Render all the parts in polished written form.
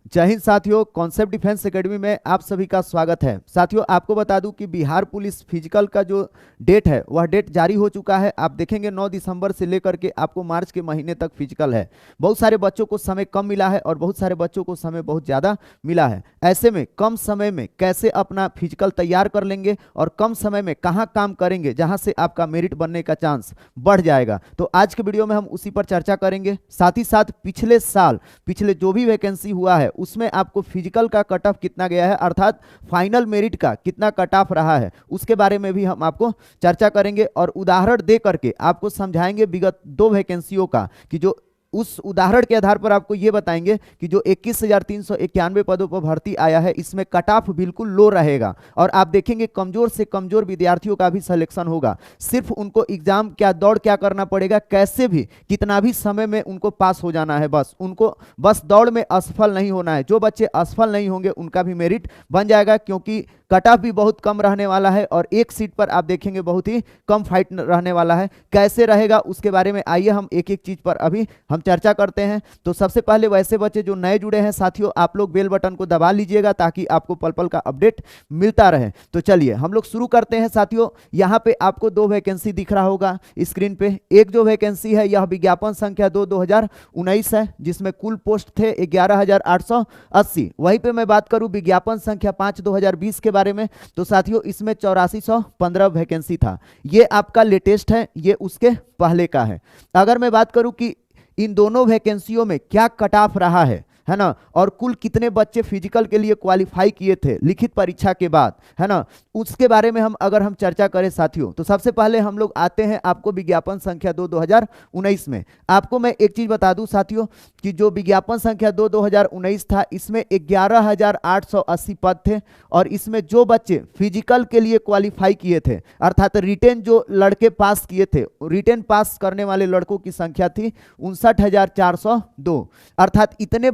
जय हिंद साथियों, concept defence academy में आप सभी का स्वागत है। साथियों, आपको बता दूं कि बिहार पुलिस फिजिकल का जो डेट है वह डेट जारी हो चुका है। आप देखेंगे 9 दिसंबर से लेकर के आपको मार्च के महीने तक फिजिकल है। बहुत सारे बच्चों को समय कम मिला है और बहुत सारे बच्चों को समय बहुत ज़्यादा मिला है। ऐसे में कम समय में कैसे अपना फिजिकल तैयार कर लेंगे और कम समय में कहाँ काम करेंगे जहाँ से आपका मेरिट बनने का चांस बढ़ जाएगा, तो आज के वीडियो में हम उसी पर चर्चा करेंगे। साथ ही साथ पिछले साल पिछले जो भी वैकेंसी हुआ है उसमें आपको फिजिकल का कट ऑफ कितना गया है, अर्थात फाइनल मेरिट का कितना कट ऑफ रहा है, उसके बारे में भी हम आपको चर्चा करेंगे और उदाहरण दे करके आपको समझाएंगे विगत 2 वैकेंसियों का, कि जो उस उदाहरण के आधार पर आपको यह बताएंगे कि जो 21,391 पदों पर भर्ती आया है इसमें कट ऑफ बिल्कुल लो रहेगा और आप देखेंगे कमजोर से कमजोर विद्यार्थियों का भी सिलेक्शन होगा। सिर्फ उनको एग्जाम क्या दौड़ क्या करना पड़ेगा, कैसे भी कितना भी समय में उनको पास हो जाना है, बस उनको बस दौड़ में असफल नहीं होना है। जो बच्चे असफल नहीं होंगे उनका भी मेरिट बन जाएगा, क्योंकि कट ऑफ भी बहुत कम रहने वाला है और एक सीट पर आप देखेंगे बहुत ही कम फाइट रहने वाला है। कैसे रहेगा उसके बारे में आइए हम एक एक चीज पर अभी हम चर्चा करते हैं। तो सबसे पहले वैसे बच्चे जो नए जुड़े हैं साथियों, आप लोग बेल बटन को दबा लीजिएगा ताकि आपको पल पल का अपडेट मिलता रहे। तो चलिए हम लोग शुरू करते हैं साथियों। यहाँ पे आपको 2 वैकेंसी दिख रहा होगा स्क्रीन पे। एक जो वैकेंसी है यह विज्ञापन संख्या 2019 है, जिसमें कुल पोस्ट थे 11,880। वहीं पे मैं बात करूं विज्ञापन संख्या 5 2020 के बारे में, तो साथियों इसमें 8415 वैकेंसी था। ये आपका लेटेस्ट है, ये उसके पहले का है। अगर मैं बात करूं कि इन दोनों वैकेंसियों में क्या कट ऑफ रहा है ना, और कुल कितने बच्चे फिजिकल के लिए क्वालिफाई किए थे लिखित परीक्षा के बाद, है ना, उसके बारे में अगर हम चर्चा करें साथियों, तो सबसे पहले हम लोग आते हैं आपको विज्ञापन संख्या 2 2019 में। आपको मैं एक चीज बता दूं साथियों कि जो विज्ञापन संख्या 2 2019 था इसमें 11,880 पद थे और इसमें जो बच्चे फिजिकल के लिए क्वालिफाई किए थे, अर्थात रिटेन जो लड़के पास किए थे, रिटेन पास करने वाले लड़कों की संख्या थी 59,402। अर्थात इतने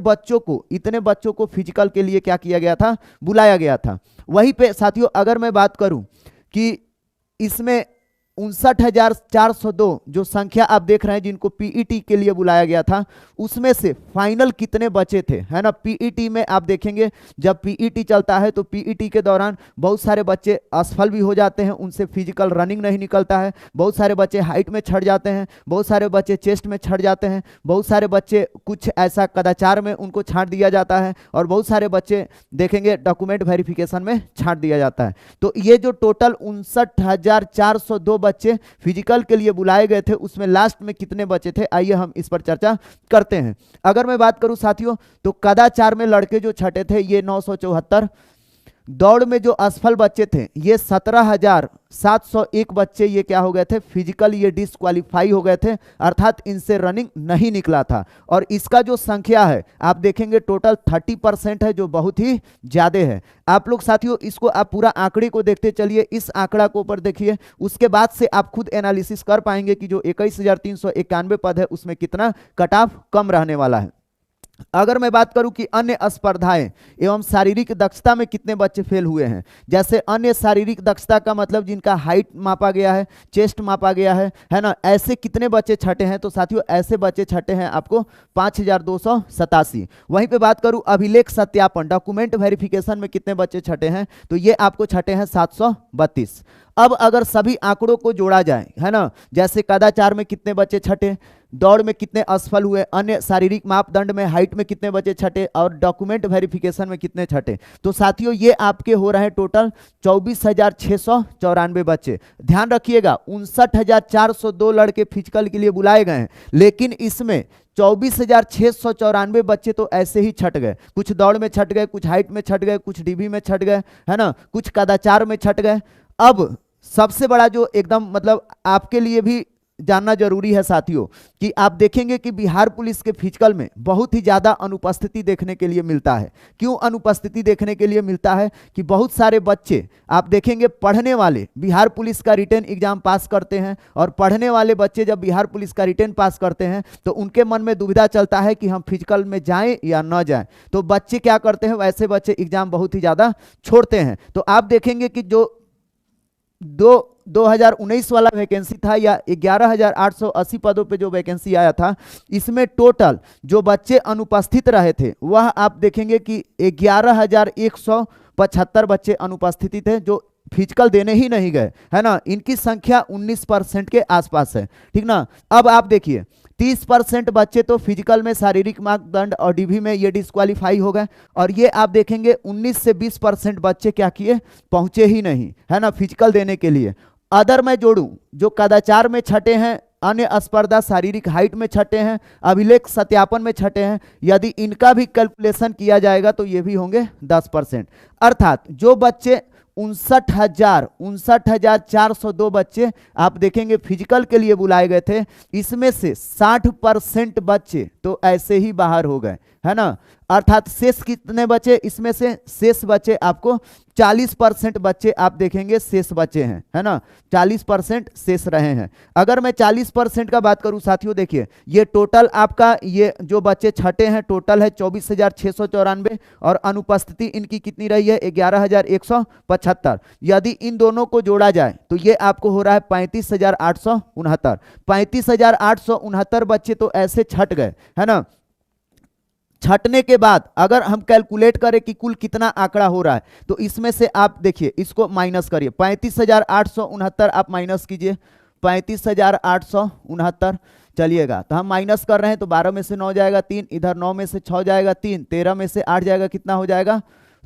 बच्चों को फिजिकल के लिए क्या किया गया था, बुलाया गया था। वहीं पे साथियों अगर मैं बात करूं कि इसमें 59,402 जो संख्या आप देख रहे हैं जिनको पीईटी के लिए बुलाया गया था, उसमें से फाइनल कितने बचे थे, है ना। पीईटी में आप देखेंगे जब पीईटी चलता है तो पीईटी के दौरान बहुत सारे बच्चे असफल भी हो जाते हैं, उनसे फिजिकल रनिंग नहीं निकलता है। बहुत सारे बच्चे हाइट में छट जाते हैं, बहुत सारे बच्चे चेस्ट में छट जाते हैं, बहुत सारे बच्चे कुछ ऐसा कदाचार में उनको छांट दिया जाता है और बहुत सारे बच्चे देखेंगे डॉक्यूमेंट वेरिफिकेशन में छांट दिया जाता है। तो ये जो टोटल 59,402 बच्चे फिजिकल के लिए बुलाए गए थे उसमें लास्ट में कितने बचे थे, आइए हम इस पर चर्चा करते हैं। अगर मैं बात करूं साथियों तो कदाचार में लड़के जो छटे थे ये 974, दौड़ में जो असफल बच्चे थे ये 17,701 बच्चे ये क्या हो गए थे, फिजिकल ये डिस्क्वालीफाई हो गए थे, अर्थात इनसे रनिंग नहीं निकला था। और इसका जो संख्या है आप देखेंगे टोटल 30% है, जो बहुत ही ज्यादा है। आप लोग साथियों इसको आप पूरा आंकड़े को देखते चलिए, इस आंकड़ा को ऊपर देखिए, उसके बाद से आप खुद एनालिसिस कर पाएंगे कि जो 21,391 पद है उसमें कितना कट ऑफ कम रहने वाला है। अगर मैं बात करूं कि अन्य स्पर्धाएं एवं शारीरिक दक्षता में कितने बच्चे फेल हुए हैं, जैसे अन्य शारीरिक दक्षता का मतलब जिनका हाइट मापा गया है, चेस्ट मापा गया है ना, ऐसे कितने बच्चे छटे हैं, तो साथियों ऐसे बच्चे छटे हैं आपको 5,287। वहीं पे बात करूं अभिलेख सत्यापन डॉक्यूमेंट वेरिफिकेशन में कितने बच्चे छटे हैं, तो ये आपको छटे हैं 732। अब अगर सभी आंकड़ों को जोड़ा जाए, है ना, जैसे कदाचार में कितने बच्चे छटे, दौड़ में कितने असफल हुए, अन्य शारीरिक मापदंड में हाइट में कितने बच्चे छटे और डॉक्यूमेंट वेरिफिकेशन में कितने छटे, तो साथियों ये आपके हो रहे हैं टोटल 24,694 बच्चे। ध्यान रखिएगा 59,402 लड़के फिजिकल के लिए बुलाए गए हैं, लेकिन इसमें 24,694 बच्चे तो ऐसे ही छट गए, कुछ दौड़ में छट गए, कुछ हाइट में छट गए, कुछ डीबी में छट गए, है ना, कुछ कदाचार में छट गए। अब सबसे बड़ा जो एकदम मतलब आपके लिए भी जानना जरूरी है साथियों कि आप देखेंगे कि बिहार पुलिस के फिजिकल में बहुत ही ज्यादा अनुपस्थिति देखने के लिए मिलता है। क्यों अनुपस्थिति देखने के लिए मिलता है कि बहुत सारे बच्चे आप देखेंगे पढ़ने वाले बिहार पुलिस का रिटेन एग्जाम पास करते हैं और पढ़ने वाले बच्चे जब बिहार पुलिस का रिटेन पास करते हैं तो उनके मन में दुविधा चलता है कि हम फिजिकल में जाएं या न जाएं। तो बच्चे क्या करते हैं, वैसे बच्चे एग्जाम बहुत ही ज्यादा छोड़ते हैं। तो आप देखेंगे कि जो 2 2019 वाला वैकेंसी था या 11,880 पदों पे जो वैकेंसी आया था, इसमें टोटल जो बच्चे अनुपस्थित रहे थे वह आप देखेंगे कि 11,175 बच्चे अनुपस्थित थे जो फिजिकल देने ही नहीं गए, है ना। इनकी संख्या 19% के आसपास है, ठीक ना। अब आप देखिए 30% बच्चे तो फिजिकल में शारीरिक मापदंड और डीवी में ये डिस्क्वालीफाई हो गए, और ये आप देखेंगे 19 से 20% बच्चे क्या किए, पहुंचे ही नहीं, है ना, फिजिकल देने के लिए। अदर मैं जोड़ूं जो कदाचार में छठे हैं, अन्य स्पर्धा शारीरिक हाइट में छठे हैं, अभिलेख सत्यापन में छठे हैं, यदि इनका भी कैलकुलेशन किया जाएगा तो ये भी होंगे 10%। अर्थात जो बच्चे 59,402 बच्चे आप देखेंगे फिजिकल के लिए बुलाए गए थे, इसमें से 60% बच्चे तो ऐसे ही बाहर हो गए, है ना। अर्थात शेष कितने बचे, इसमें से शेष बचे आपको 40% बच्चे आप देखेंगे शेष बचे हैं, है ना, 40% शेष रहे हैं। अगर मैं 40% का बात करूं साथियों, देखिए ये टोटल आपका ये जो बच्चे छठे हैं टोटल है 24,694, और अनुपस्थिति इनकी कितनी रही है 11,175। यदि इन दोनों को जोड़ा जाए तो ये आपको हो रहा है 35,869। 35,869 बच्चे तो ऐसे छट गए, है ना। छटने के बाद अगर हम कैलकुलेट करें कि कुल कितना आंकड़ा हो रहा है, तो इसमें से आप देखिए इसको माइनस करिए, 35,869 आप माइनस कीजिए, 35,869 चलिएगा, तो हम माइनस कर रहे हैं तो 12 में से 9 जाएगा 3, इधर 9 में से 6 जाएगा 3, 13 में से 8 जाएगा, कितना हो जाएगा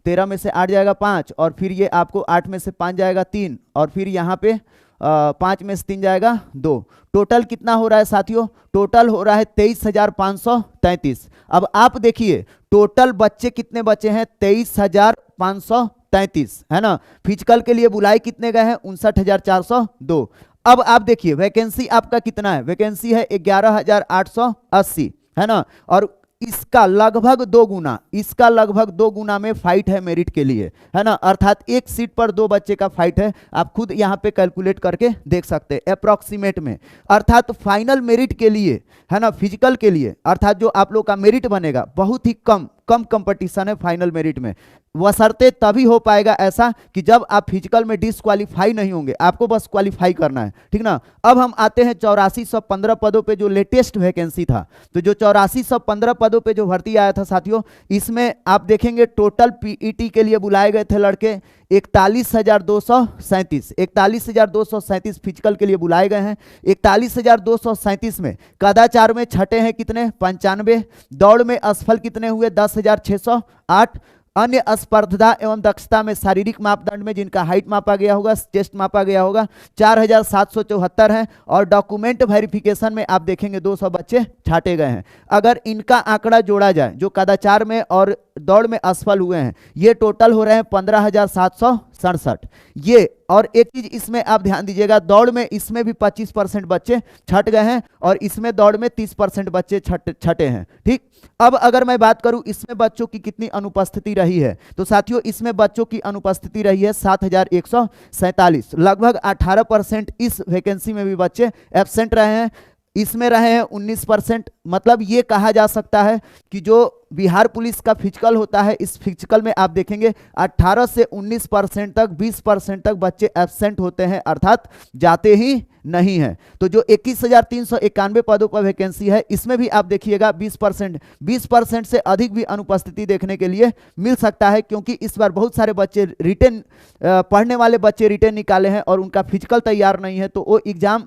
13 में से 8 जाएगा 5, और फिर ये आपको 8 में से 5 जाएगा 3, और फिर यहाँ पे 5 में से 3 जाएगा 2। टोटल कितना हो रहा है साथियों, टोटल हो रहा है 23,533। अब आप देखिए टोटल बच्चे कितने बचे हैं, 23,533, है ना। फिजिकल के लिए बुलाए कितने गए हैं, 59,402। अब आप देखिए वैकेंसी आपका कितना है, वैकेंसी है 11,880, है ना, और इसका लगभग 2 गुना, इसका लगभग 2 गुना में फाइट है मेरिट के लिए, है ना। अर्थात एक सीट पर 2 बच्चे का फाइट है, आप खुद यहां पे कैलकुलेट करके देख सकते हैं अप्रोक्सीमेट में। अर्थात फाइनल मेरिट के लिए, है ना, फिजिकल के लिए, अर्थात जो आप लोग का मेरिट बनेगा बहुत ही कम कंपटीशन है फाइनल मेरिट में। बशर्ते तभी हो पाएगा ऐसा कि जब आप फिजिकल में डिसक्वालीफाई नहीं होंगे, आपको बस क्वालिफाई करना है, ठीक ना। अब हम आते हैं 8415 पदों पे जो लेटेस्ट वैकेंसी था। तो जो 8415 पदों पे जो भर्ती आया था साथियों, इसमें आप देखेंगे टोटल पीईटी के लिए बुलाए गए थे लड़के 41,237, 41,237 फिजिकल के लिए बुलाए गए हैं। 41,237 में कदाचार में छठे हैं कितने, 95, दौड़ में असफल कितने हुए 10,608, अन्य स्पर्धा एवं दक्षता में शारीरिक मापदंड में जिनका हाइट मापा गया होगा, चेस्ट मापा गया होगा 4,774 हैं, और डॉक्यूमेंट वेरिफिकेशन में आप देखेंगे 200 बच्चे छाटे गए हैं। अगर इनका आंकड़ा जोड़ा जाए जो कदाचार में और दौड़ में असफल हुए हैं, ये टोटल हो रहे हैं 15,767। ये और एक चीज इसमें आप ध्यान दीजिएगा, दौड़ में इसमें भी 25% बच्चे छट गए हैं, और इसमें दौड़ में 30% बच्चे छटे हैं, ठीक। अब अगर मैं बात करूं इसमें बच्चों की कितनी अनुपस्थिति रही है, तो साथियों इसमें बच्चों की अनुपस्थिति रही है 7,147, लगभग 18% इस वैकेंसी में भी बच्चे एब्सेंट रहे हैं। इसमें रहे हैं 19%। मतलब ये कहा जा सकता है कि जो बिहार पुलिस का फिजिकल होता है, इस फिजिकल में आप देखेंगे 18 से 19% तक, 20% तक बच्चे एब्सेंट होते हैं, अर्थात जाते ही नहीं है। तो जो 21,391 पदों पर वैकेंसी है, इसमें भी आप देखिएगा 20% से अधिक भी अनुपस्थिति देखने के लिए मिल सकता है, क्योंकि इस बार बहुत सारे बच्चे रिटर्न पढ़ने वाले बच्चे रिटर्न निकाले हैं और उनका फिजिकल तैयार नहीं है, तो वो एग्जाम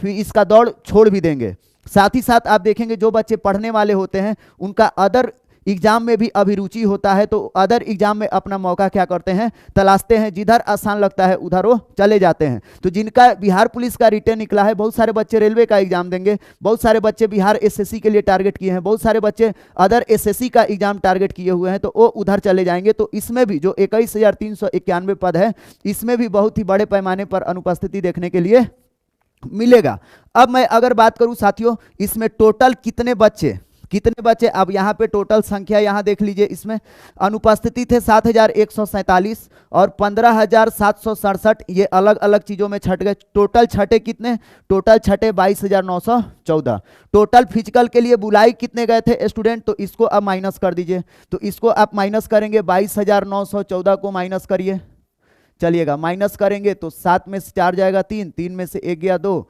इसका दौड़ छोड़ भी देंगे। साथ ही साथ आप देखेंगे जो बच्चे पढ़ने वाले होते हैं उनका अदर एग्जाम में भी अभिरुचि होता है, तो अदर एग्जाम में अपना मौका क्या करते हैं, तलाशते हैं, जिधर आसान लगता है उधर वो चले जाते हैं। तो जिनका बिहार पुलिस का रिटर्न निकला है, बहुत सारे बच्चे रेलवे का एग्जाम देंगे, बहुत सारे बच्चे बिहार एसएससी के लिए टारगेट किए हैं, बहुत सारे बच्चे अदर एसएससी का एग्जाम टारगेट किए हुए हैं, तो वो उधर चले जाएंगे। तो इसमें भी जो 21,391 पद है, इसमें भी बहुत ही बड़े पैमाने पर अनुपस्थिति देखने के लिए मिलेगा। अब मैं अगर बात करूं साथियों, इसमें टोटल कितने बच्चे अब यहाँ पे टोटल संख्या यहाँ देख लीजिए, इसमें अनुपस्थिति थे 7,147 और 15,767, ये अलग अलग चीजों में छट गए। टोटल छठे कितने, टोटल छठे 22,914। टोटल फिजिकल के लिए बुलाई कितने गए थे स्टूडेंट, तो इसको अब माइनस कर दीजिए। तो इसको आप माइनस करेंगे, 22,914 को माइनस करिए, चलिएगा माइनस करेंगे तो 7 में से 4 जाएगा 3, 3 में से 1 गया 2,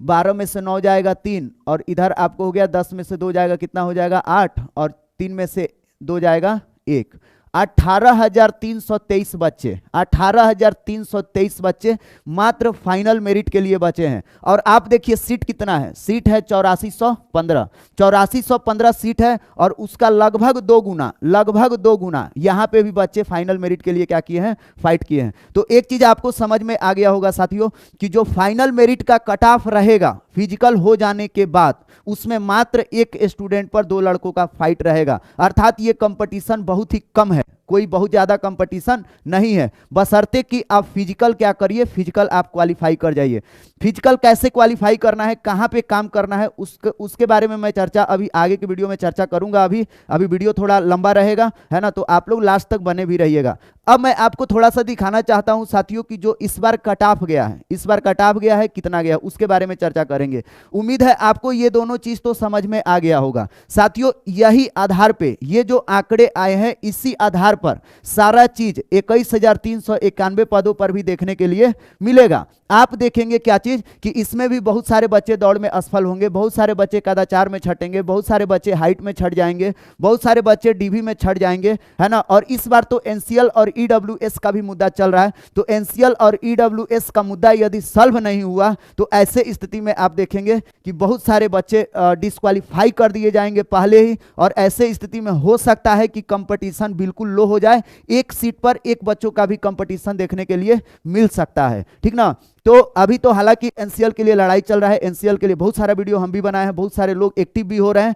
12 में से 9 जाएगा 3, और इधर आपको हो गया 10 में से 2 जाएगा कितना हो जाएगा 8, और 3 में से 2 जाएगा 1। 18,323 बच्चे, 18,323 बच्चे मात्र फाइनल मेरिट के लिए बचे हैं। और आप देखिए सीट कितना है, सीट है 8415, 8415 सीट है, और उसका लगभग 2 गुना, लगभग 2 गुना यहाँ पे भी बच्चे फाइनल मेरिट के लिए क्या किए हैं, फाइट किए हैं। तो एक चीज आपको समझ में आ गया होगा साथियों कि जो फाइनल मेरिट का कट ऑफ रहेगा फिजिकल हो जाने के बाद, उसमें मात्र एक स्टूडेंट पर 2 लड़कों का फाइट रहेगा, अर्थात ये कंपटीशन बहुत ही कम है, कोई बहुत ज्यादा कंपटीशन नहीं है, बशर्ते कि आप फिजिकल क्या करिए, फिजिकल आप क्वालिफाई कर जाइए। फिजिकल कैसे क्वालिफाई करना है, कहां पे काम करना है, उसके बारे में मैं चर्चा अभी आगे की वीडियो में चर्चा करूंगा। अभी वीडियो थोड़ा लंबा रहेगा, है ना, तो आप लोग लास्ट तक बने भी रहिएगा। अब मैं आपको थोड़ा सा दिखाना चाहता हूं साथियों कि जो इस बार कट ऑफ गया है, इस बार कट ऑफ गया है कितना गया, उसके बारे में चर्चा करेंगे। उम्मीद है आपको ये दोनों चीज तो समझ में आ गया होगा साथियों। यही आधार पे ये जो आंकड़े आए हैं, इसी आधार पर सारा चीज 21,391 पदों पर भी देखने के लिए मिलेगा। आप देखेंगे क्या चीज कि इसमें भी बहुत सारे बच्चे दौड़ में असफल होंगे, बहुत सारे बच्चे कदाचार में छटेंगे, बहुत सारे बच्चे हाइट में छट जाएंगे, बहुत सारे बच्चे डीवी में छट जाएंगे, है ना। और इस बार तो एनसीएल और ईडब्ल्यूएस का भी मुद्दा चल रहा है, तो एनसीएल और ईडब्ल्यूएस का मुद्दा यदि सॉल्व नहीं हुआ तो ऐसे स्थिति में आप देखेंगे कि बहुत सारे बच्चे डिस्क्वालीफाई कर दिए जाएंगे पहले ही, और ऐसे स्थिति में हो सकता है कि कंपटीशन बिल्कुल लो हो जाए, एक सीट पर एक बच्चों का भी कंपटीशन देखने के लिए मिल सकता है, ठीक ना। तो अभी तो हालांकि एनसीएल के लिए लड़ाई चल रहा है, एनसीएल के लिए बहुत सारा वीडियो हम भी बनाए हैं, बहुत सारे लोग एक्टिव भी हो रहे हैं।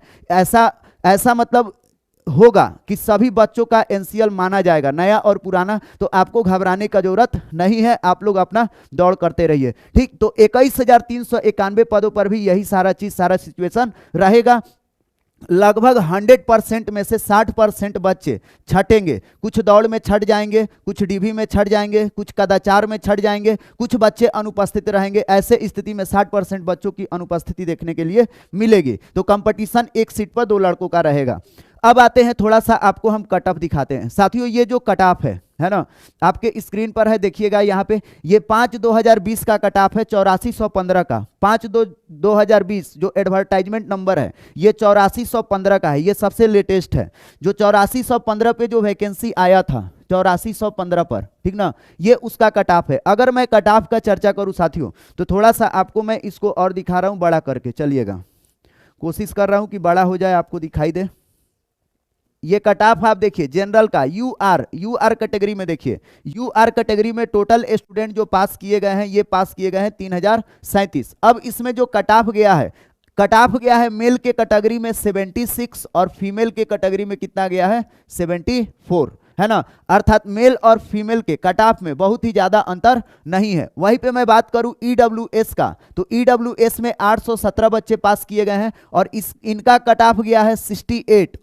ऐसा मतलब होगा कि सभी बच्चों का एनसीएल माना जाएगा, नया और पुराना, तो आपको घबराने का जरूरत नहीं है, आप लोग अपना दौड़ करते रहिए, ठीक। तो 21,391 पदों पर भी यही सारा चीज, सारा सिचुएशन रहेगा। लगभग 100% में से 60% बच्चे छटेंगे, कुछ दौड़ में छट जाएंगे, कुछ डीवी में छट जाएंगे, कुछ कदाचार में छट जाएंगे, कुछ बच्चे अनुपस्थित रहेंगे। ऐसे स्थिति में 60% बच्चों की अनुपस्थिति देखने के लिए मिलेगी। तो कंपटीशन एक सीट पर 2 लड़कों का रहेगा। अब आते हैं थोड़ा सा आपको हम कट ऑफ दिखाते हैं साथियों। ये जो कट ऑफ है ना, आपके स्क्रीन पर है, देखिएगा यहाँ पे, ये 5/2020 का कट ऑफ है, 8415 का। 5/2020 जो एडवर्टाइजमेंट नंबर है ये 8415 का है, ये सबसे लेटेस्ट है। जो 8415 पे जो वैकेंसी आया था 8415 पर, ठीक ना, ये उसका कट ऑफ है। अगर मैं कट ऑफ का चर्चा करूं साथियों तो थोड़ा सा आपको मैं इसको और दिखा रहा हूं बड़ा करके, चलिएगा, कोशिश कर रहा हूं कि बड़ा हो जाए, आपको दिखाई दे। ये कट ऑफ आप देखिए जनरल का यूआर कैटेगरी में, देखिए यूआर कैटेगरी में टोटल स्टूडेंट जो पास किए गए हैं, ये पास किए गए हैं 3037। अब इसमें जो कट ऑफ गया है, कट ऑफ गया है मेल के कैटेगरी में 76 और फीमेल के कैटेगरी में कितना गया है 74, है ना। अर्थात मेल और फीमेल के कट ऑफ में बहुत ही ज्यादा अंतर नहीं है। वहीं पे मैं बात करूं ईडब्ल्यूएस का, तो ईडब्ल्यूएस में 817 बच्चे पास किए गए हैं, और इनका कट ऑफ गया है 68,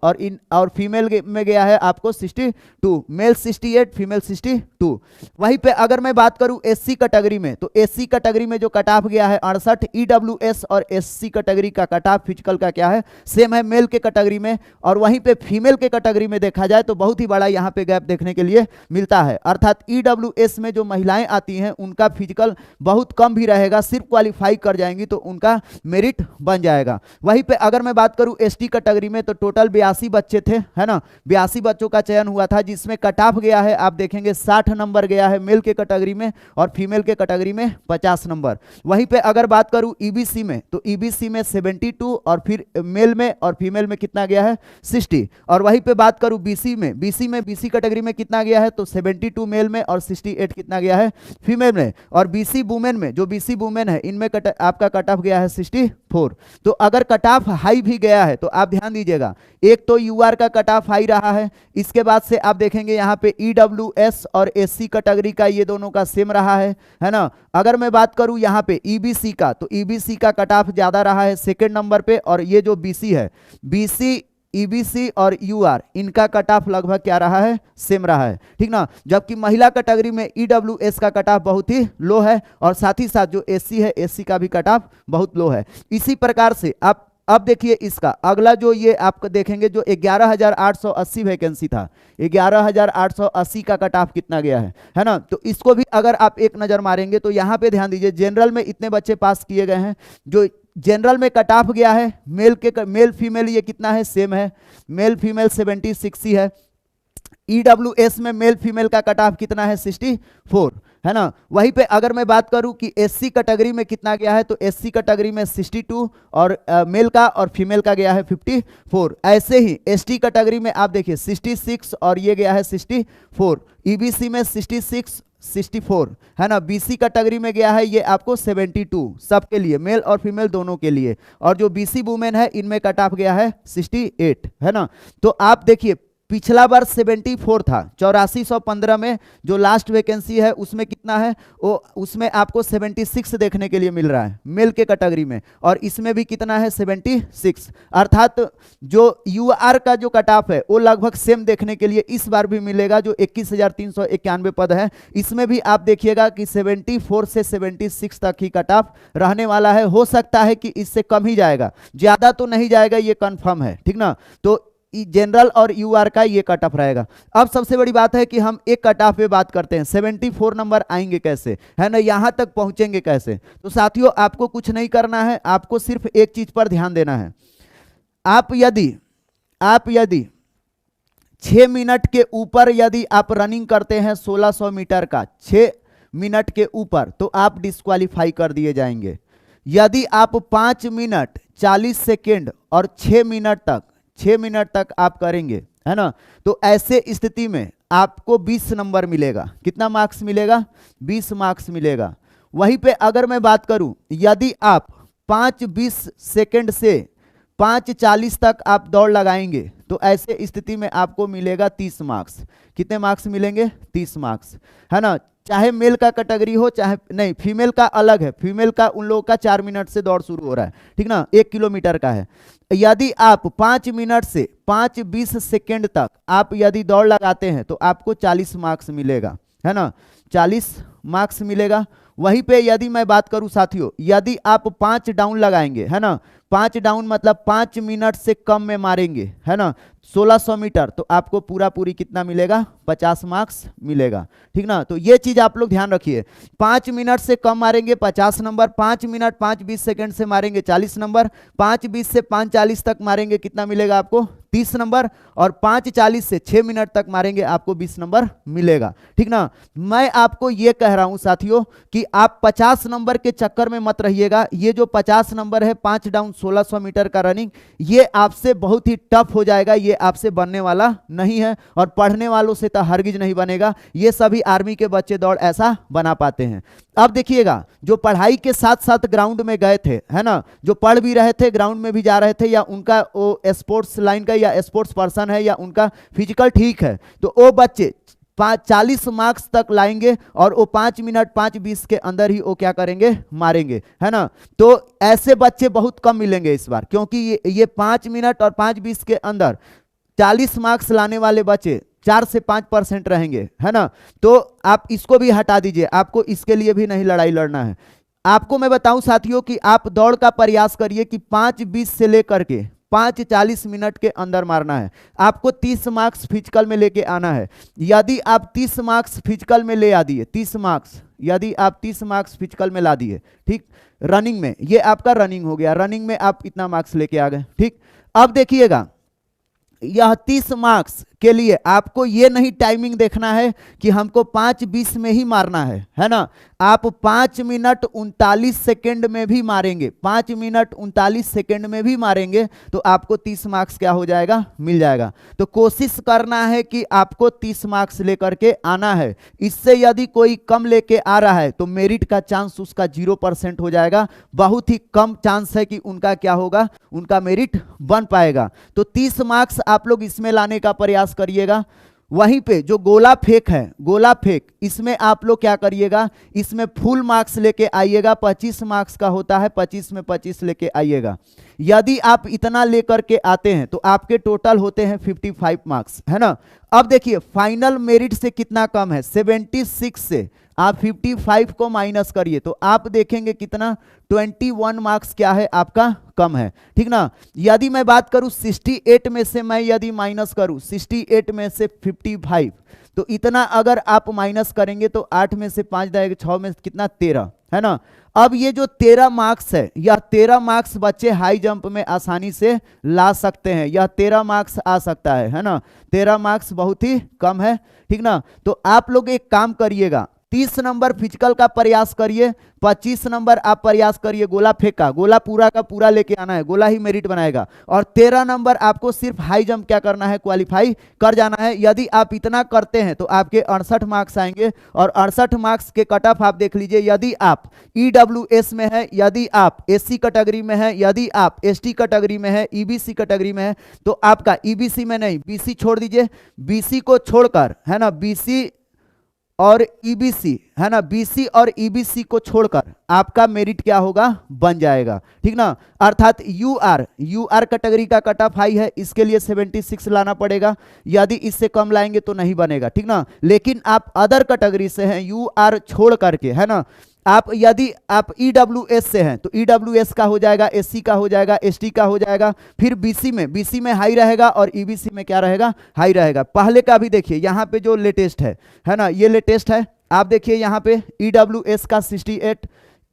और फीमेल में गया है आपको 62, मेल 68 फीमेल 62। वहीं पे अगर मैं बात करूं एससी कैटेगरी में, तो एससी कैटेगरी में जो कट ऑफ गया है 68, ईडब्ल्यूएस और एससी कैटेगरी का कट ऑफ फिजिकल का क्या है, सेम है मेल के कैटेगरी में। और वहीं पे फीमेल के कैटेगरी में देखा जाए तो बहुत ही बड़ा यहाँ पे गैप देखने के लिए मिलता है। अर्थात ईडब्ल्यूएस में जो महिलाएं आती हैं उनका फिजिकल बहुत कम भी रहेगा, सिर्फ क्वालिफाई कर जाएंगी तो उनका मेरिट बन जाएगा। वहीं पे अगर मैं बात करूं एसटी कैटेगरी में, तो टोटल 82 बच्चे थे, है ना, 82 बच्चों का चयन हुआ था, जिसमें कट ऑफ गया है आप देखेंगे 60 नंबर गया है मेल के कैटेगरी में, और फीमेल के कैटेगरी में 50 नंबर। वहीं पे अगर बात करूं ईबीसी में, तो ईबीसी में 72, और फिर मेल में और फीमेल में कितना गया है 60। और वहीं पे बात करूं बीसी में, बीसी कैटेगरी में कितना गया है, तो 72 मेल में और 68 कितना गया है फीमेल में। और बीसी वुमेन में, जो बीसी वुमेन है, इनमें आपका कट ऑफ गया है 64। तो अगर कट ऑफ हाई भी गया है तो आप ध्यान दीजिएगा, एक तो यूआर का कट ऑफ हाई रहा है, इसके बाद से आप देखेंगे यहाँ पे ईडब्ल्यूएस और एससी कैटेगरी का ये दोनों का सेम रहा है ना। अगर मैं बात करूं यहाँ पे ईबीसी का, तो ईबीसी का कट ऑफ ज्यादा रहा है सेकेंड नंबर पे, और ये जो बीसी है, बीसी ईबीसी और यूआर, इनका कट ऑफ लगभग क्या रहा है, सेम रहा है, ठीक ना। जबकि महिला कैटेगरी में ईडब्ल्यूएस का कट ऑफ बहुत ही लो है, और साथ ही साथ जो एससी है, एससी का भी कट ऑफ बहुत लो है। इसी प्रकार से आप अब देखिए इसका अगला जो ये आप देखेंगे जो 11,880 वैकेंसी था, 11,880 का कट ऑफ कितना गया है ना। तो इसको भी अगर आप एक नजर मारेंगे तो यहाँ पे ध्यान दीजिए, जनरल में इतने बच्चे पास किए गए हैं, जो जनरल में कट ऑफ गया है मेल फीमेल ये कितना है, सेम है, मेल फीमेल 76 ही है। ईडब्ल्यूएस में मेल फीमेल का कट ऑफ कितना है, 64 है ना। वहीं पे अगर मैं बात करूं कि एससी कैटेगरी में कितना गया है, तो एससी कैटेगरी में 62 और मेल का और फीमेल का गया है 54। ऐसे ही एसटी कैटेगरी में आप देखिए 66 और ये गया है 64, ईबीसी में 66 64 है ना, बीसी कैटेगरी में गया है ये आपको 72 सबके लिए, मेल और फीमेल दोनों के लिए, और जो बीसी वुमेन है इनमें कट ऑफ गया है 68 है ना। तो आप देखिए पिछला बार 74 था, 8415 में जो लास्ट वैकेंसी है उसमें कितना है, वो उसमें आपको 76 देखने के लिए मिल रहा है मेल के कैटेगरी में, और इसमें भी कितना है 76, अर्थात जो यूआर का जो कट ऑफ है वो लगभग सेम देखने के लिए इस बार भी मिलेगा, जो 21,391 पद है इसमें भी आप देखिएगा कि 74 से 76 तक ही कट ऑफ रहने वाला है। हो सकता है कि इससे कम ही जाएगा, ज्यादा तो नहीं जाएगा, ये कंफर्म है, ठीक ना। तो जनरल और यूआर का ये कट ऑफ रहेगा। अब सबसे बड़ी बात है कि हम एक कट ऑफ पे बात करते हैं, 74 नंबर आएंगे कैसे, है ना, यहां तक पहुंचेंगे कैसे। तो साथियों आपको कुछ नहीं करना है, आपको सिर्फ एक चीज पर ध्यान देना है। आप यदि 6 मिनट के ऊपर यदि आप रनिंग करते हैं 1600 मीटर का 6 मिनट के ऊपर, तो आप डिस्क्वालीफाई कर दिए जाएंगे। यदि आप 5 मिनट 40 सेकेंड और 6 मिनट तक आप करेंगे, है ना, तो ऐसे स्थिति में आपको 20 नंबर मिलेगा। कितना मार्क्स मिलेगा, 20 मार्क्स मिलेगा। वहीं पे अगर मैं बात करूं, यदि आप 5:20 सेकेंड से 5:40 तक आप दौड़ लगाएंगे, तो ऐसे स्थिति में आपको मिलेगा 30 मार्क्स। कितने मार्क्स मिलेंगे, 30 मार्क्स, है ना। चाहे मेल का कैटेगरी हो चाहे नहीं, फीमेल का अलग है, फीमेल का उन लोगों का 4 मिनट से दौड़ शुरू हो रहा है, ठीक ना, 1 किलोमीटर का है। यदि आप 5 मिनट से 5:20 सेकेंड तक आप यदि दौड़ लगाते हैं तो आपको 40 मार्क्स मिलेगा, है ना, 40 मार्क्स मिलेगा। वहीं पे यदि मैं बात करूं साथियों, यदि आप 5 डाउन लगाएंगे, है ना, 5 डाउन मतलब 5 मिनट से कम में मारेंगे, है ना, 1600 मीटर, तो आपको पूरी कितना मिलेगा, 50 मार्क्स मिलेगा, ठीक ना। तो ये चीज आप लोग ध्यान रखिए, 5 मिनट से कम मारेंगे 50 नंबर, 5 मिनट 5:20 सेकंड से मारेंगे 40 नंबर, 5:20 से 5:40 तक मारेंगे कितना मिलेगा आपको, 30 नंबर, और 5:40 से 6 मिनट तक मारेंगे आपको 20 नंबर मिलेगा, ठीक ना। मैं आपको ये कह रहा हूं साथियों कि आप 50 नंबर के चक्कर में मत रहिएगा। ये जो 50 नंबर है 5 डाउन 1600 मीटर का रनिंग, ये आपसे बहुत ही टफ हो जाएगा, ये आपसे बनने वाला नहीं है, और पढ़ने वालों से तो हरगिज नहीं बनेगा। ये सभी आर्मी के बच्चे दौड़ ऐसा बना पाते हैं। अब देखिएगा, जो पढ़ाई के साथ साथ ग्राउंड में गए थे, है ना, जो पढ़ भी रहे थे ग्राउंड में भी जा रहे थे, या उनका वो स्पोर्ट्स लाइन का या स्पोर्ट्स पर्सन है या उनका फिजिकल ठीक है, तो वो बच्चे 40 मार्क्स तक लाएंगे, और वो 5 मिनट 5:20 के अंदर ही वो क्या करेंगे, मारेंगे, है ना। तो ऐसे बच्चे बहुत कम मिलेंगे इस बार, क्योंकि ये 5 मिनट और 5:20 के अंदर 40 मार्क्स लाने वाले बच्चे 4 से 5% रहेंगे, है ना। तो आप इसको भी हटा दीजिए, आपको इसके लिए भी नहीं लड़ाई लड़ना है। आपको मैं बताऊं साथियों कि आप दौड़ का प्रयास करिए कि 5:20 से लेकर के 5:40 मिनट के अंदर मारना है। आपको 30 मार्क्स फिजिकल में लेके आना है। यदि आप 30 मार्क्स फिजिकल में ले आ दिए, 30 मार्क्स यदि आप 30 मार्क्स फिजिकल में ला दिए, ठीक, रनिंग में, ये आपका रनिंग हो गया, रनिंग में आप इतना मार्क्स लेके आ गए, ठीक। अब देखिएगा, यह 30 मार्क्स के लिए आपको ये नहीं टाइमिंग देखना है कि हमको 5:20 में ही मारना है ना। आप 5 मिनट 39 सेकेंड में भी मारेंगे, 5 मिनट 39 सेकेंड में भी मारेंगे, तो आपको 30 मार्क्स क्या हो जाएगा, मिल जाएगा। तो कोशिश करना है कि आपको 30 मार्क्स लेकर के आना है। इससे यदि कोई कम लेके आ रहा है तो मेरिट का चांस उसका 0% हो जाएगा। बहुत ही कम चांस है कि उनका क्या होगा, उनका मेरिट बन पाएगा। तो 30 मार्क्स आप लोग इसमें लाने का प्रयास करिएगा। वहीं पे जो गोला फेंक है, गोला फेंक, इसमें आप लोग क्या करिएगा, इसमें फुल मार्क्स लेके आइएगा। 25 मार्क्स का होता है, 25 में 25 लेके आइएगा। यदि आप इतना लेकर के आते हैं तो आपके टोटल होते हैं 55 मार्क्स, है ना। अब देखिए फाइनल मेरिट से कितना कम है, 76 से आप 55 को माइनस करिए तो आप देखेंगे कितना, 21 मार्क्स क्या है आपका कम है, ठीक ना। यदि मैं बात करूं 68 में से मैं यदि माइनस करूं 68 में से 55, तो इतना अगर आप माइनस करेंगे तो 8 में से 5 जाएगा, 6 में कितना 13, है ना। अब ये जो 13 मार्क्स है, यह 13 मार्क्स बच्चे हाई जंप में आसानी से ला सकते हैं, यह 13 मार्क्स आ सकता है ना। 13 मार्क्स बहुत ही कम है, ठीक ना। तो आप लोग एक काम करिएगा, 30 नंबर फिजिकल का प्रयास करिए, 25 नंबर आप प्रयास करिए गोला फेंक का, गोला पूरा का पूरा लेके आना है, गोला ही मेरिट बनाएगा, और 13 नंबर आपको सिर्फ हाई जंप क्या करना है, क्वालिफाई कर जाना है। यदि आप इतना करते हैं तो आपके 68 मार्क्स आएंगे, और 68 मार्क्स के कट ऑफ आप देख लीजिए। यदि आप ईडब्ल्यूएस में है, यदि आप एससी कैटेगरी में है, यदि आप एसटी कैटेगरी में है, ईबीसी कैटेगरी में है, तो आपका ईबीसी में नहीं, बीसी छोड़ दीजिए, बीसी को छोड़कर, है ना, बीसी और ईबीसी, है ना, बीसी और ईबीसी को छोड़कर आपका मेरिट क्या होगा, बन जाएगा, ठीक ना। अर्थात यूआर कैटेगरी का कट ऑफ हाई है, इसके लिए 76 लाना पड़ेगा, यदि इससे कम लाएंगे तो नहीं बनेगा, ठीक ना। लेकिन आप अदर कैटेगरी से हैं, यूआर छोड़ करके, है ना, आप यदि आप ईडब्ल्यूएस से हैं तो ईडब्ल्यूएस का हो जाएगा, एससी का हो जाएगा, एसटी का हो जाएगा, फिर बीसी में हाई रहेगा और ईबीसी में क्या रहेगा, हाई रहेगा। पहले का भी देखिए यहाँ पे जो लेटेस्ट है ना, ये लेटेस्ट है, आप देखिए यहाँ पे ईडब्ल्यूएस का 68,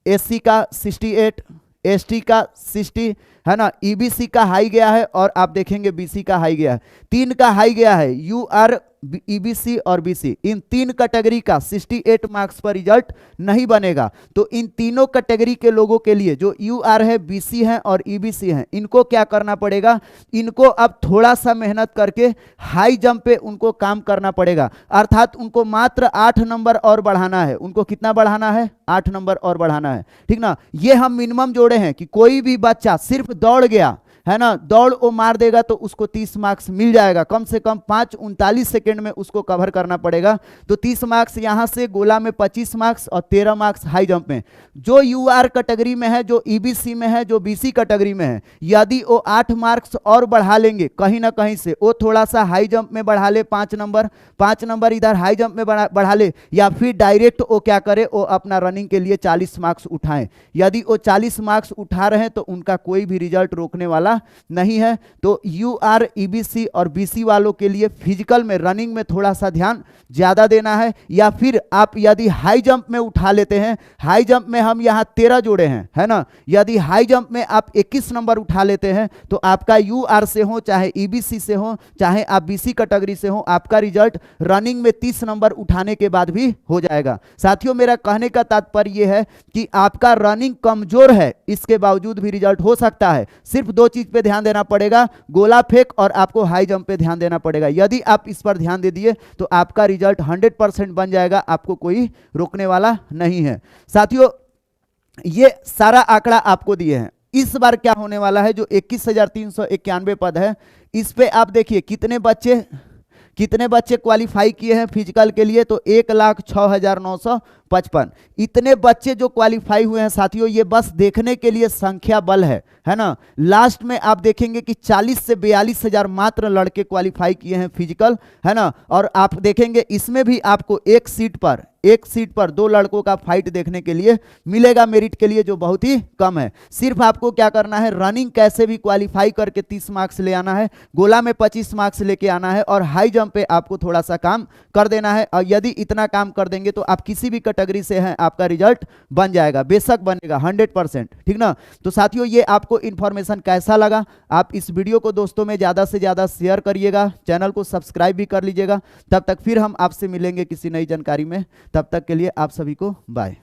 एससी का 68, एसटी का 60, है ना, ईबीसी का हाई गया है, और आप देखेंगे बीसी का हाई गया है, 3 का हाई गया है, यूआर, ईबीसी और बीसी, इन 3 कैटेगरी का 68 मार्क्स पर रिजल्ट नहीं बनेगा। तो इन तीनों कैटेगरी के लोगों के लिए जो यूआर है, बीसी है और ईबीसी है, इनको क्या करना पड़ेगा, इनको अब थोड़ा सा मेहनत करके हाई जंप पे उनको काम करना पड़ेगा। अर्थात उनको मात्र 8 नंबर और बढ़ाना है, उनको कितना बढ़ाना है, 8 नंबर और बढ़ाना है, ठीक ना। ये हम मिनिमम जोड़े हैं कि कोई भी बच्चा सिर्फ दौड़ गया, है ना, दौड़ वो मार देगा तो उसको 30 मार्क्स मिल जाएगा, कम से कम 5:39 सेकेंड में उसको कवर करना पड़ेगा। तो 30 मार्क्स यहां से, गोला में 25 मार्क्स और 13 मार्क्स हाई जंप में। जो यूआर कैटेगरी में है, जो ईबीसी में है, जो बीसी कैटेगरी में है, यदि वो 8 मार्क्स और बढ़ा लेंगे कहीं ना कहीं से, वो थोड़ा सा हाई जंप में बढ़ा ले, 5 नंबर इधर हाई जंप में बढ़ा ले, या फिर डायरेक्ट वो क्या करे, वो अपना रनिंग के लिए 40 मार्क्स उठाएं। यदि वो 40 मार्क्स उठा रहे हैं तो उनका कोई भी रिजल्ट रोकने वाला नहीं है। तो यूआर, ईबीसी और बीसी वालों के लिए फिजिकल में, रनिंग में थोड़ा सा ध्यान ज्यादा देना है। या फिर आप यदि हाई जंप में उठा लेते हैं, हाई जंप में हम यहां 13 जोड़े हैं, है ना, यदि हाई जंप में आप 21 नंबर उठा लेते हैं तो आपका यूआर से हो, चाहे ईबीसी से हो, चाहे आप बीसी कैटेगरी से हो, आपका रिजल्ट रनिंग में 30 नंबर उठाने के बाद भी हो जाएगा। साथियों, मेरा कहने का तात्पर्य यह है कि आपका रनिंग कमजोर है, इसके बावजूद भी रिजल्ट हो सकता है। सिर्फ 2 चीज पे ध्यान देना पड़ेगा, गोला फेंक और आपको हाई जंप पे ध्यान देना पड़ेगा। यदि आप इस पर ध्यान दे दिए तो आपका रिजल्ट 100% बन जाएगा, आपको कोई रोकने वाला नहीं है। साथियों, ये सारा आंकड़ा आपको दिए हैं। इस बार क्या होने वाला है, जो 21,391 पद है, इस पे आप देखिए कितने बच्चे क्वालिफाई किए हैं फिजिकल के लिए, तो 1,06,955 इतने बच्चे जो क्वालिफाई हुए हैं। साथियों, ये बस देखने के लिए संख्या बल है ना। लास्ट में आप देखेंगे कि 40 से 42,000 मात्र लड़के क्वालिफाई किए हैं फिजिकल, है ना। और आप देखेंगे इसमें भी आपको एक सीट पर 2 लड़कों का फाइट देखने के लिए मिलेगा मेरिट के लिए, जो बहुत ही कम है। सिर्फ आपको क्या करना है, रनिंग कैसे भी क्वालिफाई करके 30 मार्क्स ले आना है, गोला में 25 मार्क्स लेके आना है, और हाई जंप पे आपको थोड़ा सा काम कर देना है। और यदि इतना काम कर देंगे तो आप किसी भी कैटेगरी से हैं, आपका रिजल्ट बन जाएगा, बेशक बनेगा 100%, ठीक ना। तो साथियों, ये आपको इंफॉर्मेशन कैसा लगा, आप इस वीडियो को दोस्तों में ज्यादा से ज्यादा शेयर करिएगा, चैनल को सब्सक्राइब भी कर लीजिएगा। तब तक फिर हम आपसे मिलेंगे किसी नई जानकारी में, तब तक के लिए आप सभी को बाय।